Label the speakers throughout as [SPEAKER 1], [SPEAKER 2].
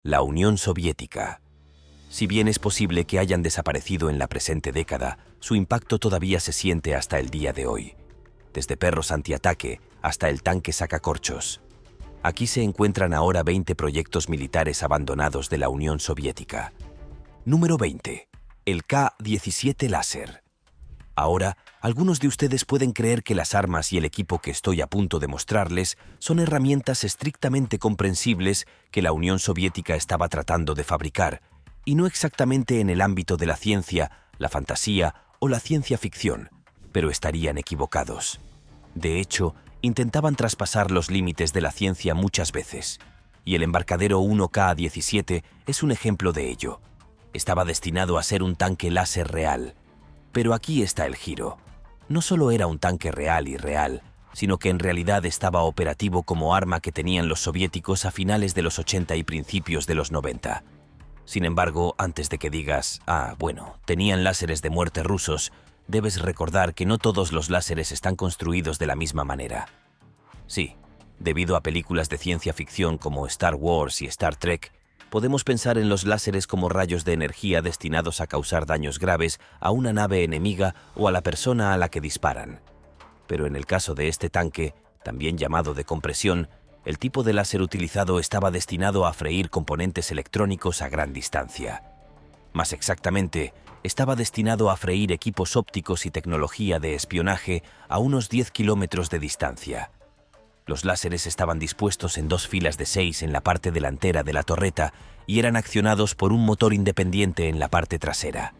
[SPEAKER 1] La Unión Soviética. Si bien es posible que hayan desaparecido en la presente década, su impacto todavía se siente hasta el día de hoy. Desde perros antiataque hasta el tanque sacacorchos. Aquí se encuentran ahora 20 proyectos militares abandonados de la Unión Soviética. Número 20. El K-17 láser. Ahora, algunos de ustedes pueden creer que las armas y el equipo que estoy a punto de mostrarles son herramientas estrictamente comprensibles que la Unión Soviética estaba tratando de fabricar, y no exactamente en el ámbito de la ciencia, la fantasía o la ciencia ficción, pero estarían equivocados. De hecho, intentaban traspasar los límites de la ciencia muchas veces, y el embarcadero 1K-17 es un ejemplo de ello. Estaba destinado a ser un tanque láser real. Pero aquí está el giro. No solo era un tanque real y real, sino que en realidad estaba operativo como arma que tenían los soviéticos a finales de los 80 y principios de los 90. Sin embargo, antes de que digas, tenían láseres de muerte rusos, debes recordar que no todos los láseres están construidos de la misma manera. Sí, debido a películas de ciencia ficción como Star Wars y Star Trek, podemos pensar en los láseres como rayos de energía destinados a causar daños graves a una nave enemiga o a la persona a la que disparan. Pero en el caso de este tanque, también llamado de compresión, el tipo de láser utilizado estaba destinado a freír componentes electrónicos a gran distancia. Más exactamente, estaba destinado a freír equipos ópticos y tecnología de espionaje a unos 10 kilómetros de distancia. Los láseres estaban dispuestos en 2 filas de 6 en la parte delantera de la torreta y eran accionados por un motor independiente en la parte trasera.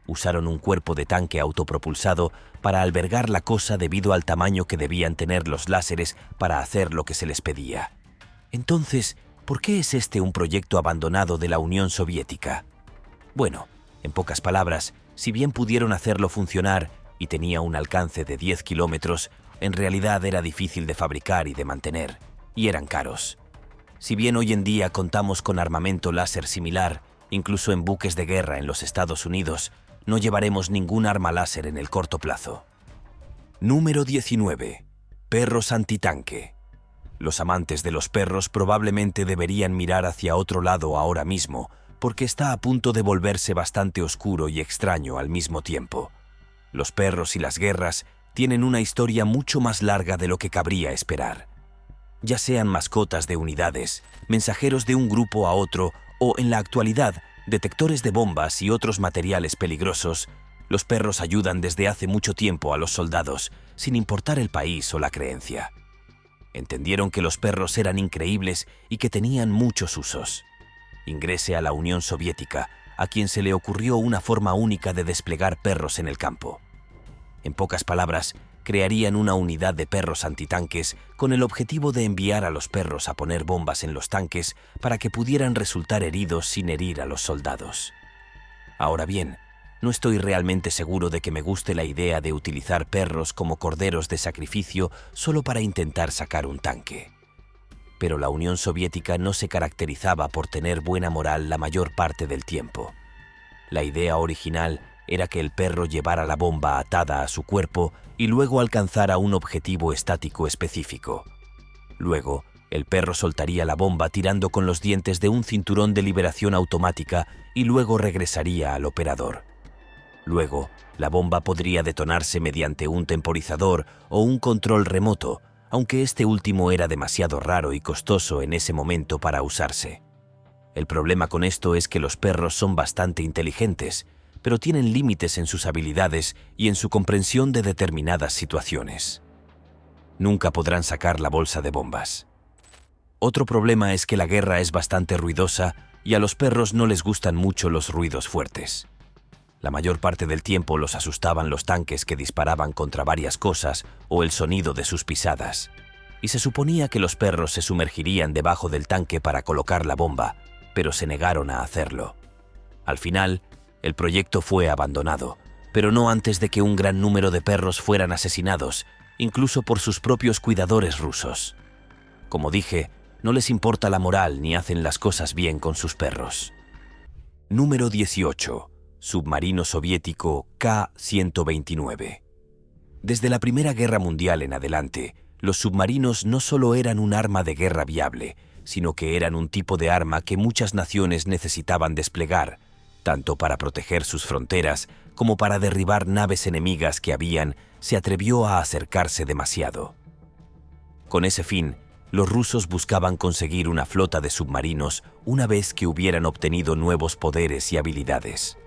[SPEAKER 1] Usaron un cuerpo de tanque autopropulsado para albergar la cosa debido al tamaño que debían tener los láseres para hacer lo que se les pedía. Entonces, ¿por qué es este un proyecto abandonado de la Unión Soviética? Bueno, en pocas palabras, si bien pudieron hacerlo funcionar y tenía un alcance de 10 kilómetros, en realidad era difícil de fabricar y de mantener, y eran caros. Si bien hoy en día contamos con armamento láser similar, incluso en buques de guerra en los Estados Unidos, no llevaremos ningún arma láser en el corto plazo. Número 19. Perros antitanque. Los amantes de los perros probablemente deberían mirar hacia otro lado ahora mismo, porque está a punto de volverse bastante oscuro y extraño al mismo tiempo. Los perros y las guerras tienen una historia mucho más larga de lo que cabría esperar. Ya sean mascotas de unidades, mensajeros de un grupo a otro o, en la actualidad, detectores de bombas y otros materiales peligrosos, los perros ayudan desde hace mucho tiempo a los soldados, sin importar el país o la creencia. Entendieron que los perros eran increíbles y que tenían muchos usos. Ingrese a la Unión Soviética, a quien se le ocurrió una forma única de desplegar perros en el campo. En pocas palabras, crearían una unidad de perros antitanques con el objetivo de enviar a los perros a poner bombas en los tanques para que pudieran resultar heridos sin herir a los soldados. Ahora bien, no estoy realmente seguro de que me guste la idea de utilizar perros como corderos de sacrificio solo para intentar sacar un tanque. Pero la Unión Soviética no se caracterizaba por tener buena moral la mayor parte del tiempo. La idea original era que el perro llevara la bomba atada a su cuerpo y luego alcanzara un objetivo estático específico. Luego, el perro soltaría la bomba tirando con los dientes de un cinturón de liberación automática y luego regresaría al operador. Luego, la bomba podría detonarse mediante un temporizador o un control remoto, aunque este último era demasiado raro y costoso en ese momento para usarse. El problema con esto es que los perros son bastante inteligentes, pero tienen límites en sus habilidades y en su comprensión de determinadas situaciones. Nunca podrán sacar la bolsa de bombas. Otro problema es que la guerra es bastante ruidosa y a los perros no les gustan mucho los ruidos fuertes. La mayor parte del tiempo los asustaban los tanques que disparaban contra varias cosas o el sonido de sus pisadas. Y se suponía que los perros se sumergirían debajo del tanque para colocar la bomba, pero se negaron a hacerlo. Al final, el proyecto fue abandonado, pero no antes de que un gran número de perros fueran asesinados, incluso por sus propios cuidadores rusos. Como dije, no les importa la moral ni hacen las cosas bien con sus perros. Número 18. Submarino soviético K-129. Desde la Primera Guerra Mundial en adelante, los submarinos no solo eran un arma de guerra viable, sino que eran un tipo de arma que muchas naciones necesitaban desplegar, tanto para proteger sus fronteras como para derribar naves enemigas que se atrevió a acercarse demasiado. Con ese fin, los rusos buscaban conseguir una flota de submarinos una vez que hubieran obtenido nuevos poderes y habilidades.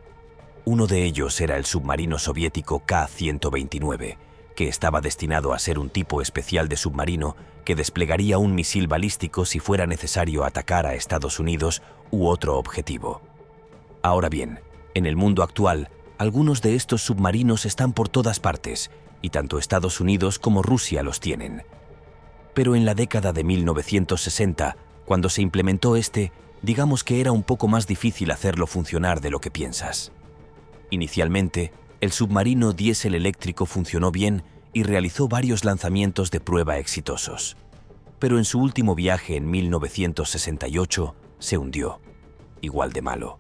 [SPEAKER 1] Uno de ellos era el submarino soviético K-129, que estaba destinado a ser un tipo especial de submarino que desplegaría un misil balístico si fuera necesario atacar a Estados Unidos u otro objetivo. Ahora bien, en el mundo actual, algunos de estos submarinos están por todas partes, y tanto Estados Unidos como Rusia los tienen. Pero en la década de 1960, cuando se implementó digamos que era un poco más difícil hacerlo funcionar de lo que piensas. Inicialmente, el submarino diésel eléctrico funcionó bien y realizó varios lanzamientos de prueba exitosos. Pero en su último viaje en 1968 se hundió. Igual de malo.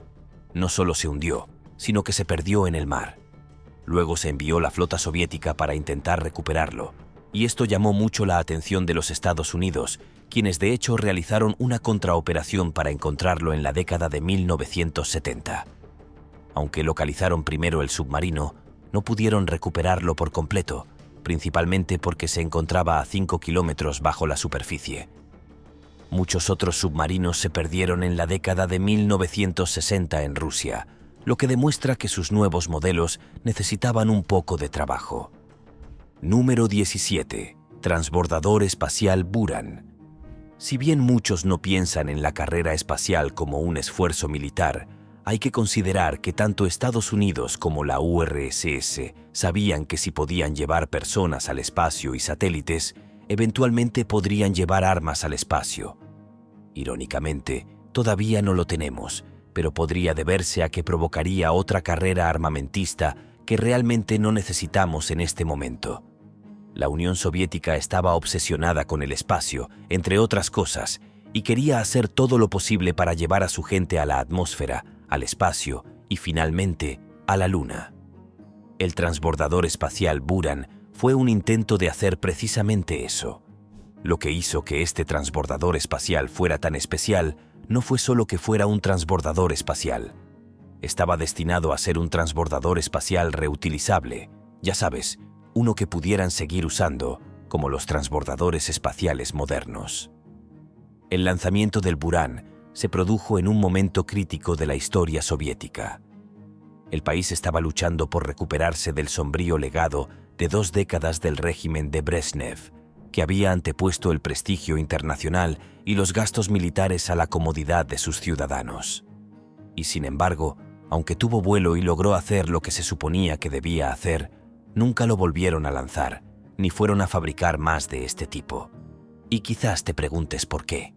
[SPEAKER 1] No solo se hundió, sino que se perdió en el mar. Luego se envió la flota soviética para intentar recuperarlo, y esto llamó mucho la atención de los Estados Unidos, quienes de hecho realizaron una contraoperación para encontrarlo en la década de 1970. Aunque localizaron primero el submarino, no pudieron recuperarlo por completo, principalmente porque se encontraba a 5 kilómetros bajo la superficie. Muchos otros submarinos se perdieron en la década de 1960 en Rusia, lo que demuestra que sus nuevos modelos necesitaban un poco de trabajo. Número 17. Transbordador espacial Buran. Si bien muchos no piensan en la carrera espacial como un esfuerzo militar, hay que considerar que tanto Estados Unidos como la URSS sabían que si podían llevar personas al espacio y satélites, eventualmente podrían llevar armas al espacio. Irónicamente, todavía no lo tenemos, pero podría deberse a que provocaría otra carrera armamentista que realmente no necesitamos en este momento. La Unión Soviética estaba obsesionada con el espacio, entre otras cosas, y quería hacer todo lo posible para llevar a su gente a la atmósfera, al espacio y, finalmente, a la Luna. El transbordador espacial Buran fue un intento de hacer precisamente eso. Lo que hizo que este transbordador espacial fuera tan especial no fue solo que fuera un transbordador espacial. Estaba destinado a ser un transbordador espacial reutilizable, ya sabes, uno que pudieran seguir usando, como los transbordadores espaciales modernos. El lanzamiento del Buran se produjo en un momento crítico de la historia soviética. El país estaba luchando por recuperarse del sombrío legado de 2 décadas del régimen de Brezhnev, que había antepuesto el prestigio internacional y los gastos militares a la comodidad de sus ciudadanos. Y sin embargo, aunque tuvo vuelo y logró hacer lo que se suponía que debía hacer, nunca lo volvieron a lanzar, ni fueron a fabricar más de este tipo. Y quizás te preguntes por qué.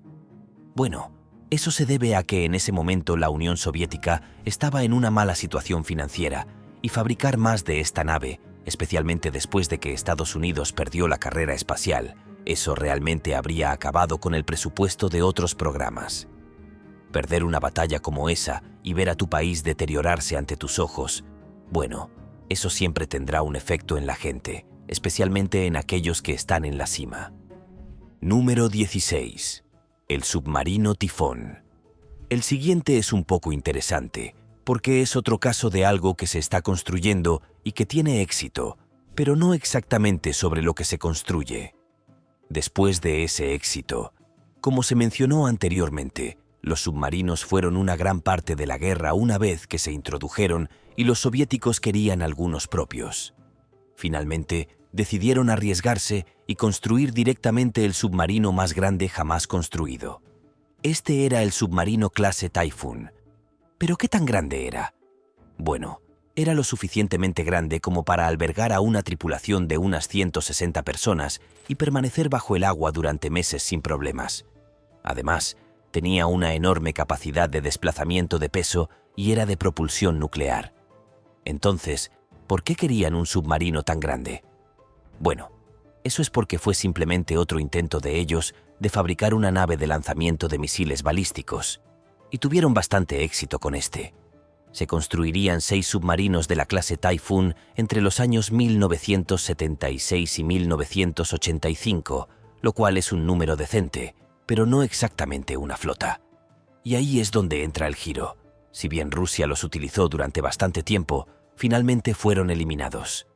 [SPEAKER 1] Bueno, eso se debe a que en ese momento la Unión Soviética estaba en una mala situación financiera, y fabricar más de esta nave, especialmente después de que Estados Unidos perdió la carrera espacial, eso realmente habría acabado con el presupuesto de otros programas. Perder una batalla como esa y ver a tu país deteriorarse ante tus ojos, bueno, eso siempre tendrá un efecto en la gente, especialmente en aquellos que están en la cima. Número 16. El submarino Tifón. El siguiente es un poco interesante, porque es otro caso de algo que se está construyendo y que tiene éxito, pero no exactamente sobre lo que se construye. Después de ese éxito, como se mencionó anteriormente, los submarinos fueron una gran parte de la guerra una vez que se introdujeron y los soviéticos querían algunos propios. Finalmente, decidieron arriesgarse y construir directamente el submarino más grande jamás construido. Este era el submarino clase Typhoon. ¿Pero qué tan grande era? Bueno, era lo suficientemente grande como para albergar a una tripulación de unas 160 personas y permanecer bajo el agua durante meses sin problemas. Además, tenía una enorme capacidad de desplazamiento de peso y era de propulsión nuclear. Entonces, ¿por qué querían un submarino tan grande? Bueno, eso es porque fue simplemente otro intento de ellos de fabricar una nave de lanzamiento de misiles balísticos, y tuvieron bastante éxito con este. Se construirían 6 submarinos de la clase Typhoon entre los años 1976 y 1985, lo cual es un número decente, pero no exactamente una flota. Y ahí es donde entra el giro. Si bien Rusia los utilizó durante bastante tiempo, finalmente fueron eliminados.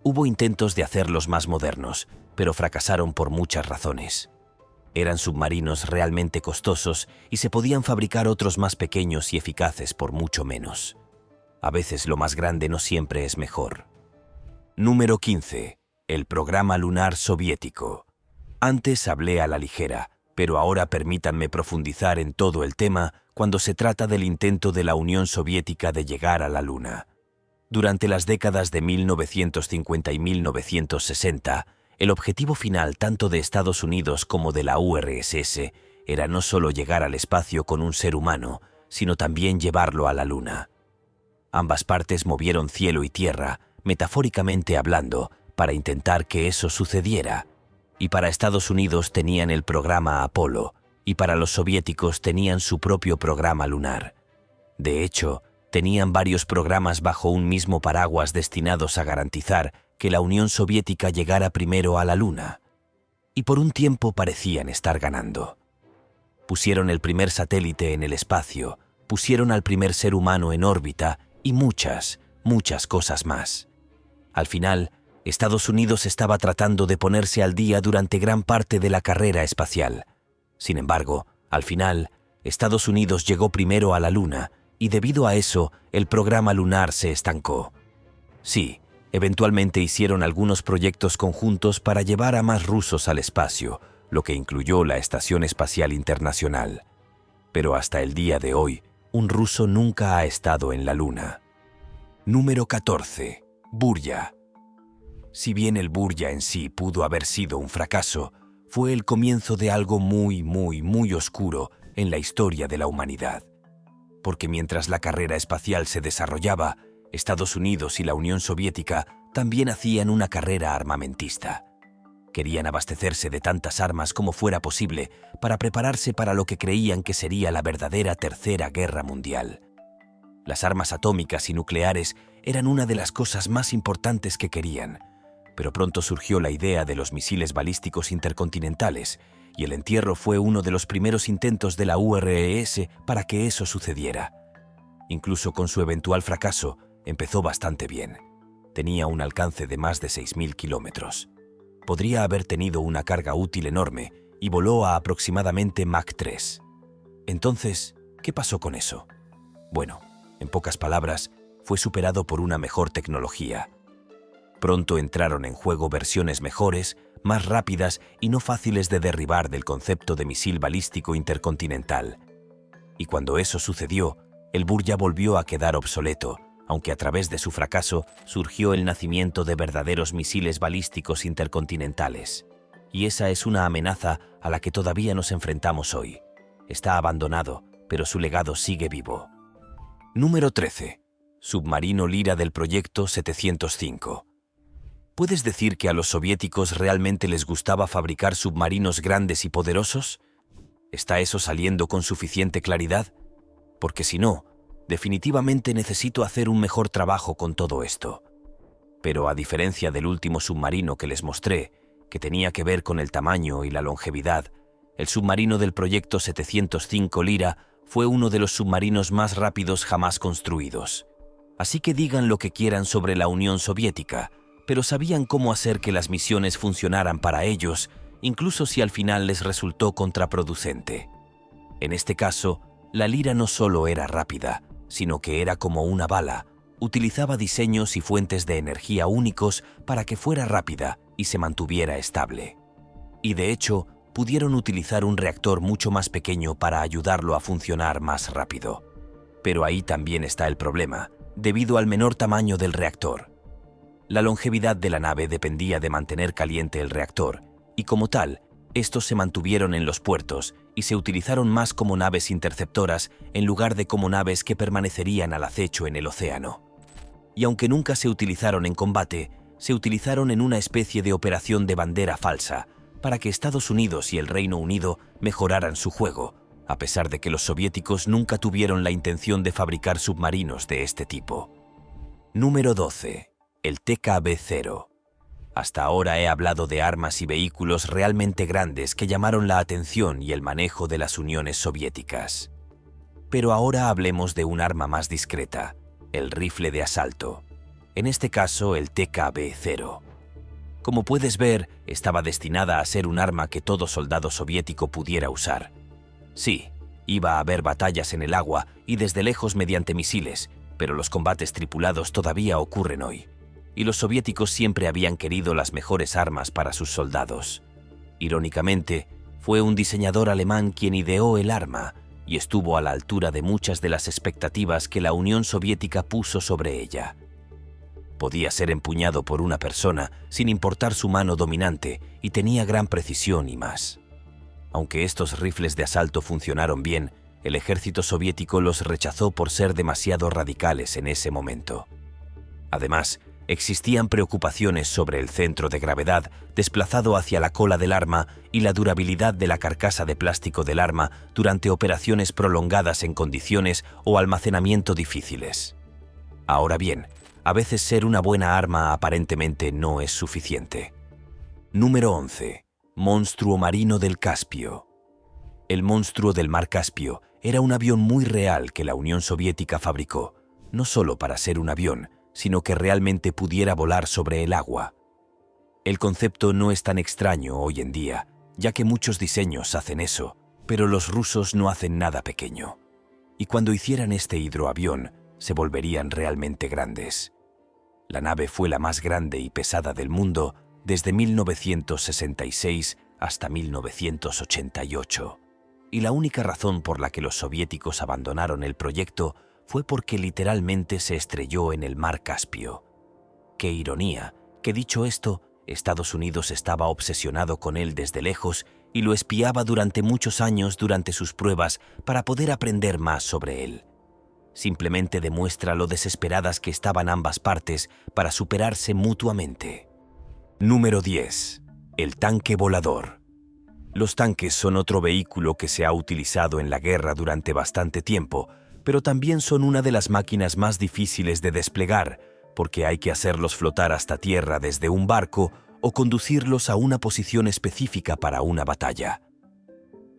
[SPEAKER 1] Hubo intentos de hacerlos más modernos, pero fracasaron por muchas razones. Eran submarinos realmente costosos y se podían fabricar otros más pequeños y eficaces por mucho menos. A veces lo más grande no siempre es mejor. Número 15. El programa lunar soviético. Antes hablé a la ligera, pero ahora permítanme profundizar en todo el tema cuando se trata del intento de la Unión Soviética de llegar a la Luna. Durante las décadas de 1950 y 1960, el objetivo final tanto de Estados Unidos como de la URSS era no solo llegar al espacio con un ser humano, sino también llevarlo a la Luna. Ambas partes movieron cielo y tierra, metafóricamente hablando, para intentar que eso sucediera. Y para Estados Unidos tenían el programa Apolo, y para los soviéticos tenían su propio programa lunar. De hecho, tenían varios programas bajo un mismo paraguas destinados a garantizar que la Unión Soviética llegara primero a la Luna. Y por un tiempo parecían estar ganando. Pusieron el primer satélite en el espacio, pusieron al primer ser humano en órbita y muchas cosas más. Al final, Estados Unidos estaba tratando de ponerse al día durante gran parte de la carrera espacial. Sin embargo, al final, Estados Unidos llegó primero a la Luna y debido a eso, el programa lunar se estancó. Sí, eventualmente hicieron algunos proyectos conjuntos para llevar a más rusos al espacio, lo que incluyó la Estación Espacial Internacional. Pero hasta el día de hoy, un ruso nunca ha estado en la Luna. Número 14. Burya. Si bien el Burya en sí pudo haber sido un fracaso, fue el comienzo de algo muy oscuro en la historia de la humanidad. Porque mientras la carrera espacial se desarrollaba, Estados Unidos y la Unión Soviética también hacían una carrera armamentista. Querían abastecerse de tantas armas como fuera posible para prepararse para lo que creían que sería la verdadera Tercera Guerra Mundial. Las armas atómicas y nucleares eran una de las cosas más importantes que querían, pero pronto surgió la idea de los misiles balísticos intercontinentales y el entierro fue uno de los primeros intentos de la URSS para que eso sucediera. Incluso con su eventual fracaso, empezó bastante bien. Tenía un alcance de más de 6.000 kilómetros. Podría haber tenido una carga útil enorme y voló a aproximadamente Mach 3. Entonces, ¿qué pasó con eso? Bueno, en pocas palabras, fue superado por una mejor tecnología. Pronto entraron en juego versiones mejores, más rápidas y no fáciles de derribar del concepto de misil balístico intercontinental. Y cuando eso sucedió, el Burya volvió a quedar obsoleto, aunque a través de su fracaso surgió el nacimiento de verdaderos misiles balísticos intercontinentales. Y esa es una amenaza a la que todavía nos enfrentamos hoy. Está abandonado, pero su legado sigue vivo. Número 13. Submarino Lira del proyecto 705. ¿Puedes decir que a los soviéticos realmente les gustaba fabricar submarinos grandes y poderosos? ¿Está eso saliendo con suficiente claridad? Porque si no, definitivamente necesito hacer un mejor trabajo con todo esto. Pero a diferencia del último submarino que les mostré, que tenía que ver con el tamaño y la longevidad, el submarino del proyecto 705 Lira fue uno de los submarinos más rápidos jamás construidos. Así que digan lo que quieran sobre la Unión Soviética, pero sabían cómo hacer que las misiones funcionaran para ellos, incluso si al final les resultó contraproducente. En este caso, la Lira no solo era rápida, sino que era como una bala. Utilizaba diseños y fuentes de energía únicos para que fuera rápida y se mantuviera estable. Y de hecho, pudieron utilizar un reactor mucho más pequeño para ayudarlo a funcionar más rápido. Pero ahí también está el problema, debido al menor tamaño del reactor. La longevidad de la nave dependía de mantener caliente el reactor, y como tal, estos se mantuvieron en los puertos y se utilizaron más como naves interceptoras en lugar de como naves que permanecerían al acecho en el océano. Y aunque nunca se utilizaron en combate, se utilizaron en una especie de operación de bandera falsa, para que Estados Unidos y el Reino Unido mejoraran su juego, a pesar de que los soviéticos nunca tuvieron la intención de fabricar submarinos de este tipo. Número 12. El TKB-0. Hasta ahora he hablado de armas y vehículos realmente grandes que llamaron la atención y el manejo de las Uniones Soviéticas. Pero ahora hablemos de un arma más discreta, el rifle de asalto. En este caso, el TKB-0. Como puedes ver, estaba destinada a ser un arma que todo soldado soviético pudiera usar. Sí, iba a haber batallas en el agua y desde lejos mediante misiles, pero los combates tripulados todavía ocurren hoy. Y los soviéticos siempre habían querido las mejores armas para sus soldados. Irónicamente, fue un diseñador alemán quien ideó el arma y estuvo a la altura de muchas de las expectativas que la Unión Soviética puso sobre ella. Podía ser empuñado por una persona sin importar su mano dominante y tenía gran precisión y más. Aunque estos rifles de asalto funcionaron bien, el ejército soviético los rechazó por ser demasiado radicales en ese momento. Además, existían preocupaciones sobre el centro de gravedad desplazado hacia la cola del arma y la durabilidad de la carcasa de plástico del arma durante operaciones prolongadas en condiciones o almacenamiento difíciles. Ahora bien, a veces ser una buena arma aparentemente no es suficiente. Número 11. Monstruo marino del Caspio. El monstruo del mar Caspio era un avión muy real que la Unión Soviética fabricó, no solo para ser un avión, sino que realmente pudiera volar sobre el agua. El concepto no es tan extraño hoy en día, ya que muchos diseños hacen eso, pero los rusos no hacen nada pequeño. Y cuando hicieran este hidroavión, se volverían realmente grandes. La nave fue la más grande y pesada del mundo desde 1966 hasta 1988. Y la única razón por la que los soviéticos abandonaron el proyecto fue porque literalmente se estrelló en el mar Caspio. Qué ironía, que dicho esto, Estados Unidos estaba obsesionado con él desde lejos y lo espiaba durante muchos años durante sus pruebas para poder aprender más sobre él. Simplemente demuestra lo desesperadas que estaban ambas partes para superarse mutuamente. Número 10. El tanque volador. Los tanques son otro vehículo que se ha utilizado en la guerra durante bastante tiempo, pero también son una de las máquinas más difíciles de desplegar, porque hay que hacerlos flotar hasta tierra desde un barco o conducirlos a una posición específica para una batalla.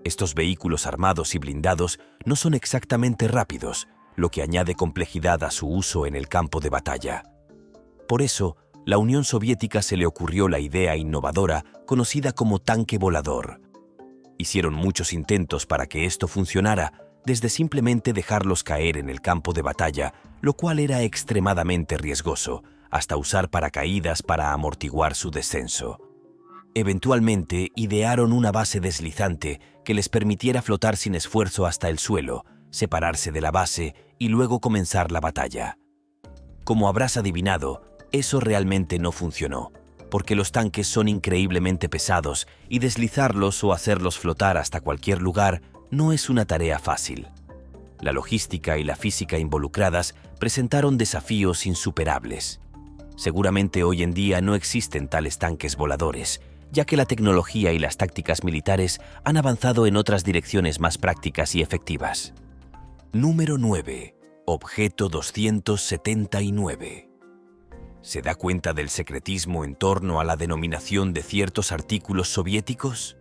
[SPEAKER 1] Estos vehículos armados y blindados no son exactamente rápidos, lo que añade complejidad a su uso en el campo de batalla. Por eso, la Unión Soviética se le ocurrió la idea innovadora conocida como tanque volador. Hicieron muchos intentos para que esto funcionara, desde simplemente dejarlos caer en el campo de batalla, lo cual era extremadamente riesgoso, hasta usar paracaídas para amortiguar su descenso. Eventualmente, idearon una base deslizante que les permitiera flotar sin esfuerzo hasta el suelo, separarse de la base y luego comenzar la batalla. Como habrás adivinado, eso realmente no funcionó, porque los tanques son increíblemente pesados y deslizarlos o hacerlos flotar hasta cualquier lugar no es una tarea fácil. La logística y la física involucradas presentaron desafíos insuperables. Seguramente hoy en día no existen tales tanques voladores, ya que la tecnología y las tácticas militares han avanzado en otras direcciones más prácticas y efectivas. Número 9. Objeto 279. ¿Se da cuenta del secretismo en torno a la denominación de ciertos artículos soviéticos?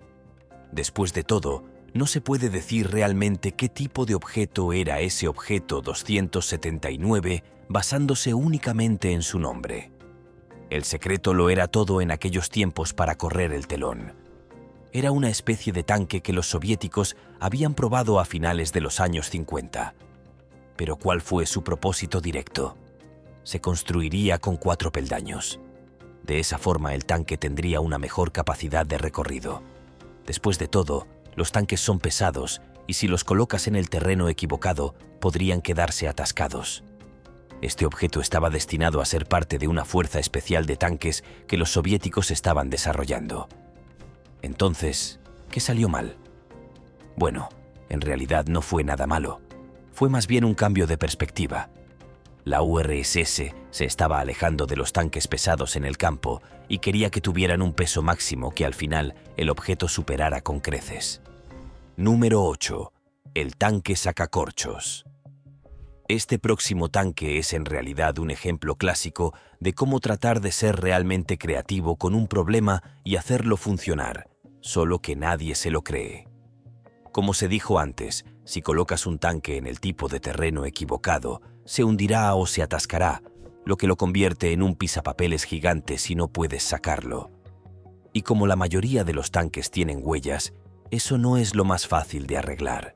[SPEAKER 1] Después de todo, no se puede decir realmente qué tipo de objeto era ese objeto 279 basándose únicamente en su nombre. El secreto lo era todo en aquellos tiempos para correr el telón. Era una especie de tanque que los soviéticos habían probado a finales de los años 50. Pero ¿cuál fue su propósito directo? Se construiría con 4 peldaños. De esa forma el tanque tendría una mejor capacidad de recorrido. Después de todo, los tanques son pesados y si los colocas en el terreno equivocado, podrían quedarse atascados. Este objeto estaba destinado a ser parte de una fuerza especial de tanques que los soviéticos estaban desarrollando. Entonces, ¿qué salió mal? Bueno, en realidad no fue nada malo. Fue más bien un cambio de perspectiva. La URSS se estaba alejando de los tanques pesados en el campo y quería que tuvieran un peso máximo que al final el objeto superara con creces. Número 8. El tanque sacacorchos. Este próximo tanque es en realidad un ejemplo clásico de cómo tratar de ser realmente creativo con un problema y hacerlo funcionar, solo que nadie se lo cree. Como se dijo antes, si colocas un tanque en el tipo de terreno equivocado, se hundirá o se atascará, lo que lo convierte en un pisapapeles gigante si no puedes sacarlo. Y como la mayoría de los tanques tienen huellas, eso no es lo más fácil de arreglar.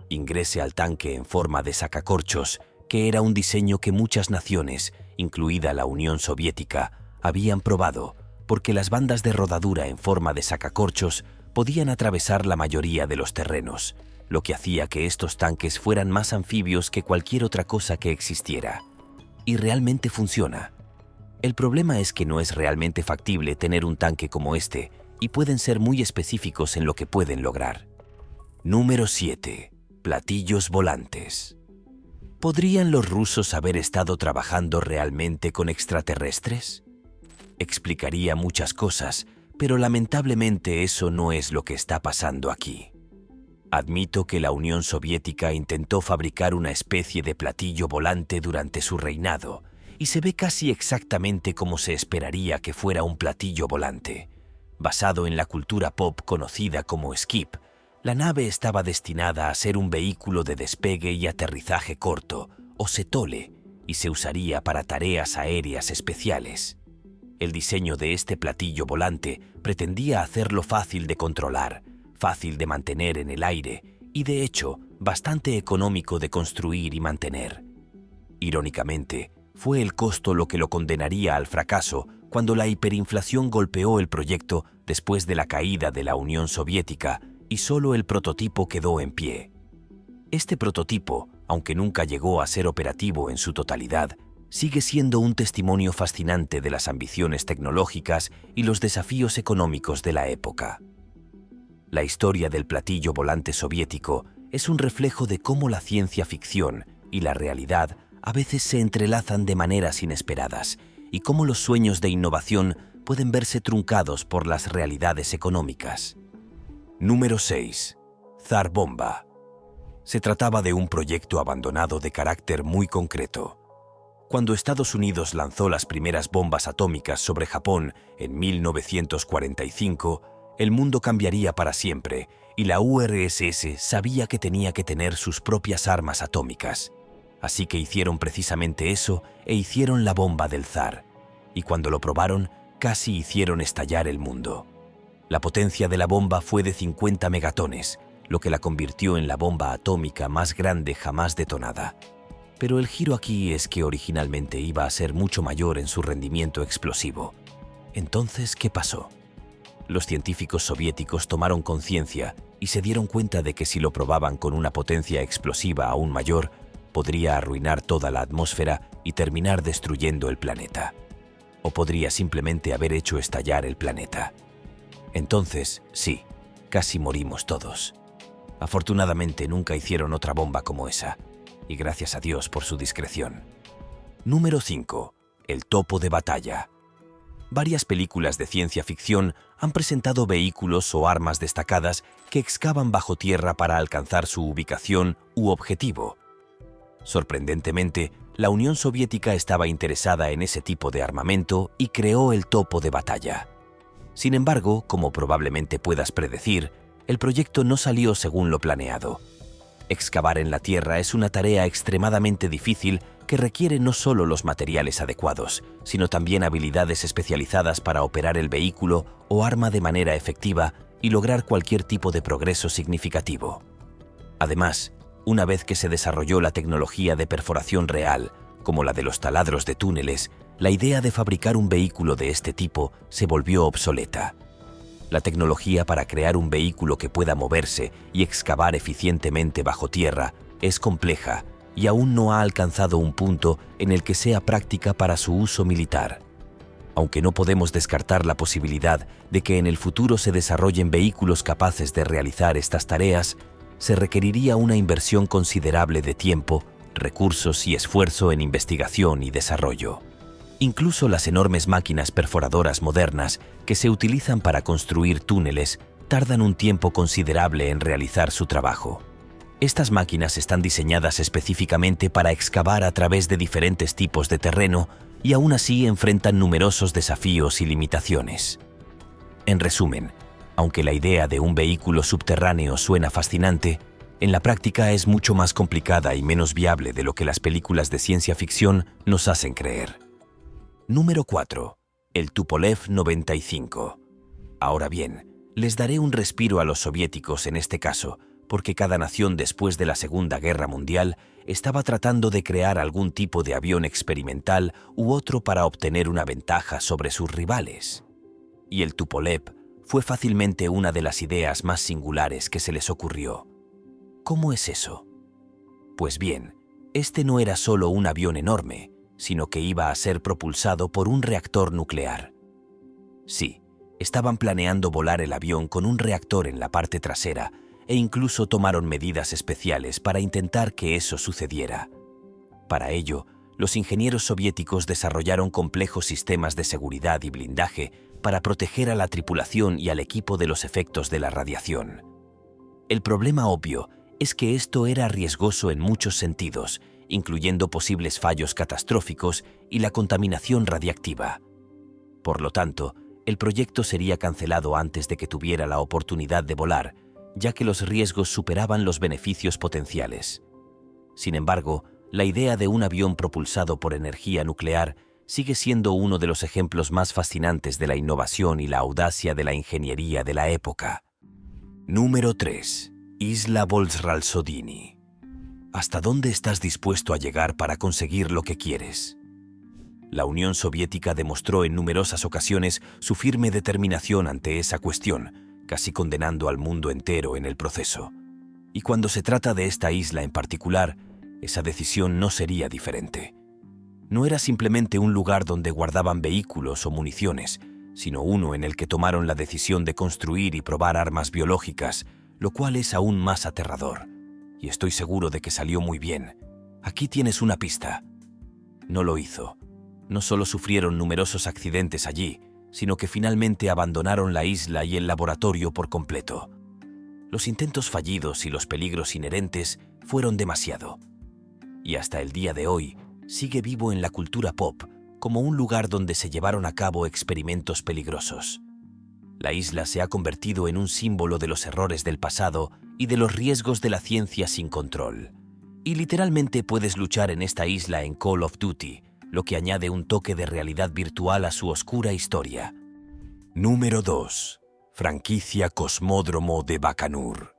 [SPEAKER 1] Ingrese al tanque en forma de sacacorchos, que era un diseño que muchas naciones, incluida la Unión Soviética, habían probado, porque las bandas de rodadura en forma de sacacorchos podían atravesar la mayoría de los terrenos, lo que hacía que estos tanques fueran más anfibios que cualquier otra cosa que existiera. Y realmente funciona. El problema es que no es realmente factible tener un tanque como este, y pueden ser muy específicos en lo que pueden lograr. Número 7. Platillos volantes. ¿Podrían los rusos haber estado trabajando realmente con extraterrestres? Explicaría muchas cosas, pero lamentablemente eso no es lo que está pasando aquí. Admito que la Unión Soviética intentó fabricar una especie de platillo volante durante su reinado, y se ve casi exactamente como se esperaría que fuera un platillo volante. Basado en la cultura pop conocida como Skip, la nave estaba destinada a ser un vehículo de despegue y aterrizaje corto, o STOLE, y se usaría para tareas aéreas especiales. El diseño de este platillo volante pretendía hacerlo fácil de controlar, fácil de mantener en el aire y, de hecho, bastante económico de construir y mantener. Irónicamente, fue el costo lo que lo condenaría al fracaso cuando la hiperinflación golpeó el proyecto después de la caída de la Unión Soviética y solo el prototipo quedó en pie. Este prototipo, aunque nunca llegó a ser operativo en su totalidad, sigue siendo un testimonio fascinante de las ambiciones tecnológicas y los desafíos económicos de la época. La historia del platillo volante soviético es un reflejo de cómo la ciencia ficción y la realidad a veces se entrelazan de maneras inesperadas y cómo los sueños de innovación pueden verse truncados por las realidades económicas. Número 6. Tsar Bomba. Se trataba de un proyecto abandonado de carácter muy concreto. Cuando Estados Unidos lanzó las primeras bombas atómicas sobre Japón en 1945, el mundo cambiaría para siempre y la URSS sabía que tenía que tener sus propias armas atómicas. Así que hicieron precisamente eso e hicieron la bomba del zar. Y cuando lo probaron, casi hicieron estallar el mundo. La potencia de la bomba fue de 50 megatones, lo que la convirtió en la bomba atómica más grande jamás detonada. Pero el giro aquí es que originalmente iba a ser mucho mayor en su rendimiento explosivo. Entonces, ¿qué pasó? Los científicos soviéticos tomaron conciencia y se dieron cuenta de que si lo probaban con una potencia explosiva aún mayor, podría arruinar toda la atmósfera y terminar destruyendo el planeta. O podría simplemente haber hecho estallar el planeta. Entonces, sí, casi morimos todos. Afortunadamente nunca hicieron otra bomba como esa, y gracias a Dios por su discreción. Número 5. El topo de batalla. Varias películas de ciencia ficción han presentado vehículos o armas destacadas que excavan bajo tierra para alcanzar su ubicación u objetivo. Sorprendentemente, la Unión Soviética estaba interesada en ese tipo de armamento y creó el topo de batalla. Sin embargo, como probablemente puedas predecir, el proyecto no salió según lo planeado. Excavar en la tierra es una tarea extremadamente difícil que requiere no solo los materiales adecuados, sino también habilidades especializadas para operar el vehículo o arma de manera efectiva y lograr cualquier tipo de progreso significativo. Además, una vez que se desarrolló la tecnología de perforación real, como la de los taladros de túneles, la idea de fabricar un vehículo de este tipo se volvió obsoleta. La tecnología para crear un vehículo que pueda moverse y excavar eficientemente bajo tierra es compleja y aún no ha alcanzado un punto en el que sea práctica para su uso militar. Aunque no podemos descartar la posibilidad de que en el futuro se desarrollen vehículos capaces de realizar estas tareas, se requeriría una inversión considerable de tiempo, recursos y esfuerzo en investigación y desarrollo. Incluso las enormes máquinas perforadoras modernas que se utilizan para construir túneles tardan un tiempo considerable en realizar su trabajo. Estas máquinas están diseñadas específicamente para excavar a través de diferentes tipos de terreno y aún así enfrentan numerosos desafíos y limitaciones. En resumen, aunque la idea de un vehículo subterráneo suena fascinante, en la práctica es mucho más complicada y menos viable de lo que las películas de ciencia ficción nos hacen creer. Número 4. El Tupolev 95. Ahora bien, les daré un respiro a los soviéticos en este caso, porque cada nación después de la Segunda Guerra Mundial estaba tratando de crear algún tipo de avión experimental u otro para obtener una ventaja sobre sus rivales. Y el Tupolev fue fácilmente una de las ideas más singulares que se les ocurrió. ¿Cómo es eso? Pues bien, este no era solo un avión enorme, sino que iba a ser propulsado por un reactor nuclear. Sí, estaban planeando volar el avión con un reactor en la parte trasera e incluso tomaron medidas especiales para intentar que eso sucediera. Para ello, los ingenieros soviéticos desarrollaron complejos sistemas de seguridad y blindaje para proteger a la tripulación y al equipo de los efectos de la radiación. El problema obvio es que esto era riesgoso en muchos sentidos, incluyendo posibles fallos catastróficos y la contaminación radiactiva. Por lo tanto, el proyecto sería cancelado antes de que tuviera la oportunidad de volar, ya que los riesgos superaban los beneficios potenciales. Sin embargo, la idea de un avión propulsado por energía nuclear sigue siendo uno de los ejemplos más fascinantes de la innovación y la audacia de la ingeniería de la época. Número 3. Isla Volsralsodini. ¿Hasta dónde estás dispuesto a llegar para conseguir lo que quieres? La Unión Soviética demostró en numerosas ocasiones su firme determinación ante esa cuestión, casi condenando al mundo entero en el proceso. Y cuando se trata de esta isla en particular, esa decisión no sería diferente. No era simplemente un lugar donde guardaban vehículos o municiones, sino uno en el que tomaron la decisión de construir y probar armas biológicas, lo cual es aún más aterrador. Y estoy seguro de que salió muy bien. Aquí tienes una pista. No lo hizo. No solo sufrieron numerosos accidentes allí, sino que finalmente abandonaron la isla y el laboratorio por completo. Los intentos fallidos y los peligros inherentes fueron demasiado. Y hasta el día de hoy, sigue vivo en la cultura pop como un lugar donde se llevaron a cabo experimentos peligrosos. La isla se ha convertido en un símbolo de los errores del pasado y de los riesgos de la ciencia sin control. Y literalmente puedes luchar en esta isla en Call of Duty, lo que añade un toque de realidad virtual a su oscura historia. Número 2. Franquicia Cosmódromo de Bakanur.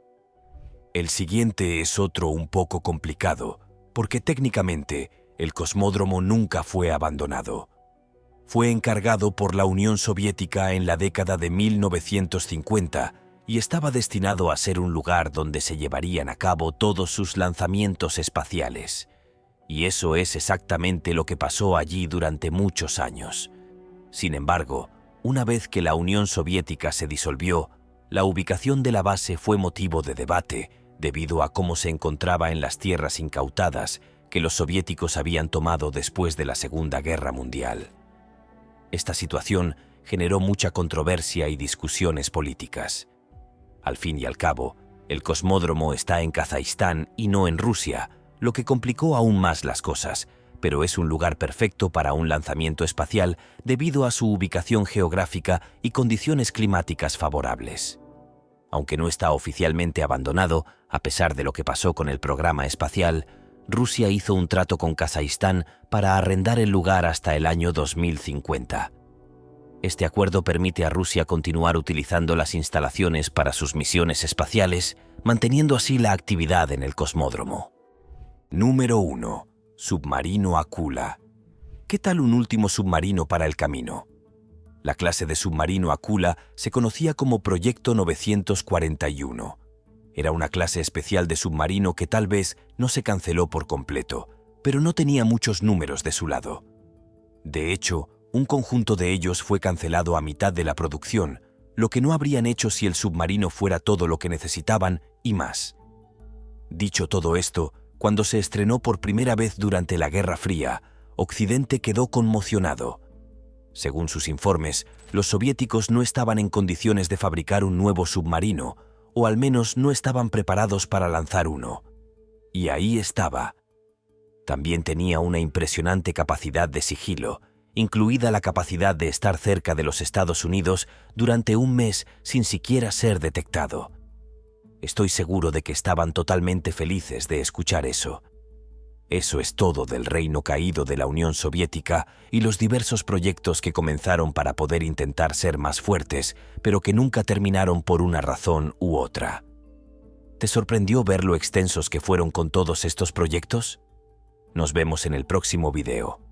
[SPEAKER 1] El siguiente es otro un poco complicado, porque técnicamente el cosmódromo nunca fue abandonado. Fue encargado por la Unión Soviética en la década de 1950 y estaba destinado a ser un lugar donde se llevarían a cabo todos sus lanzamientos espaciales. Y eso es exactamente lo que pasó allí durante muchos años. Sin embargo, una vez que la Unión Soviética se disolvió, la ubicación de la base fue motivo de debate debido a cómo se encontraba en las tierras incautadas que los soviéticos habían tomado después de la Segunda Guerra Mundial. Esta situación generó mucha controversia y discusiones políticas. Al fin y al cabo, el cosmódromo está en Kazajistán y no en Rusia, lo que complicó aún más las cosas, pero es un lugar perfecto para un lanzamiento espacial debido a su ubicación geográfica y condiciones climáticas favorables. Aunque no está oficialmente abandonado, a pesar de lo que pasó con el programa espacial, Rusia hizo un trato con Kazajistán para arrendar el lugar hasta el año 2050. Este acuerdo permite a Rusia continuar utilizando las instalaciones para sus misiones espaciales, manteniendo así la actividad en el cosmódromo. Número 1. Submarino Akula. ¿Qué tal un último submarino para el camino? La clase de submarino Akula se conocía como Proyecto 941. Era una clase especial de submarino que tal vez no se canceló por completo, pero no tenía muchos números de su lado. De hecho, un conjunto de ellos fue cancelado a mitad de la producción, lo que no habrían hecho si el submarino fuera todo lo que necesitaban y más. Dicho todo esto, cuando se estrenó por primera vez durante la Guerra Fría, Occidente quedó conmocionado. Según sus informes, los soviéticos no estaban en condiciones de fabricar un nuevo submarino, o al menos no estaban preparados para lanzar uno. Y ahí estaba. También tenía una impresionante capacidad de sigilo, incluida la capacidad de estar cerca de los Estados Unidos durante un mes sin siquiera ser detectado. Estoy seguro de que estaban totalmente felices de escuchar eso. Eso es todo del reino caído de la Unión Soviética y los diversos proyectos que comenzaron para poder intentar ser más fuertes, pero que nunca terminaron por una razón u otra. ¿Te sorprendió ver lo extensos que fueron con todos estos proyectos? Nos vemos en el próximo video.